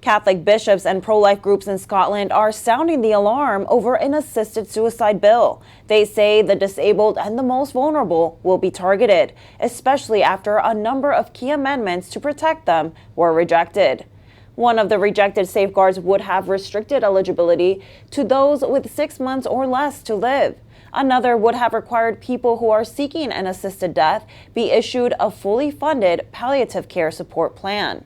Catholic bishops and pro-life groups in Scotland are sounding the alarm over an assisted suicide bill. They say the disabled and the most vulnerable will be targeted, especially after a number of key amendments to protect them were rejected. One of the rejected safeguards would have restricted eligibility to those with 6 months or less to live. Another would have required people who are seeking an assisted death be issued a fully funded palliative care support plan.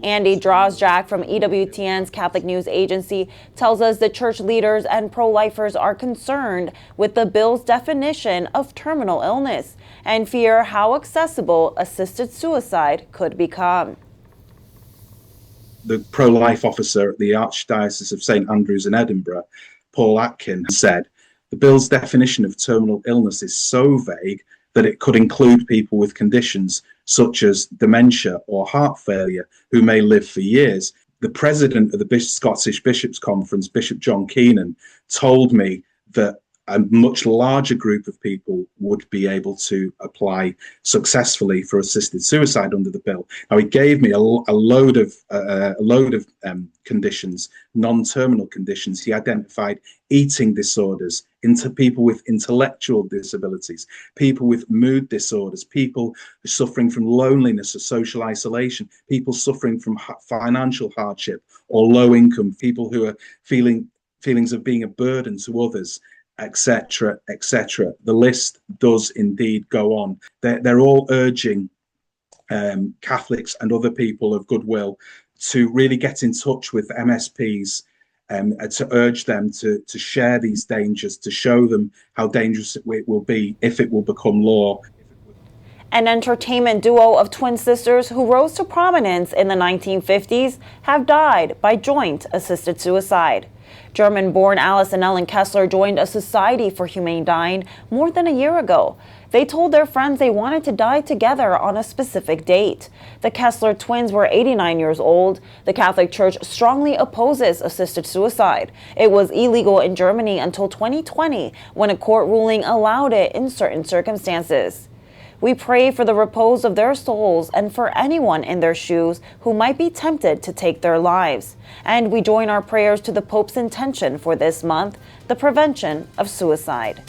Andy Drozdziak from EWTN's Catholic News Agency tells us the church leaders and pro-lifers are concerned with the bill's definition of terminal illness and fear how accessible assisted suicide could become. The pro-life officer at the Archdiocese of St Andrews in Edinburgh, Paul Atkin, said, "The bill's definition of terminal illness is so vague that it could include people with conditions such as dementia or heart failure who may live for years." The president of the Scottish Bishops' Conference, Bishop John Keenan, told me that a much larger group of people would be able to apply successfully for assisted suicide under the bill. Now, he gave me a load of conditions, non-terminal conditions. He identified eating disorders, into people with intellectual disabilities, people with mood disorders, people suffering from loneliness or social isolation, people suffering from financial hardship or low income, people who are feelings of being a burden to others, etc., etc. The list does indeed go on. They're all urging Catholics and other people of goodwill to really get in touch with MSPs to urge them to share these dangers, to show them how dangerous it will be if it will become law. An entertainment duo of twin sisters who rose to prominence in the 1950s have died by joint-assisted suicide. German-born Alice and Ellen Kessler joined a Society for Humane Dying more than a year ago. They told their friends they wanted to die together on a specific date. The Kessler twins were 89 years old. The Catholic Church strongly opposes assisted suicide. It was illegal in Germany until 2020, when a court ruling allowed it in certain circumstances. We pray for the repose of their souls and for anyone in their shoes who might be tempted to take their lives. And we join our prayers to the Pope's intention for this month, the prevention of suicide.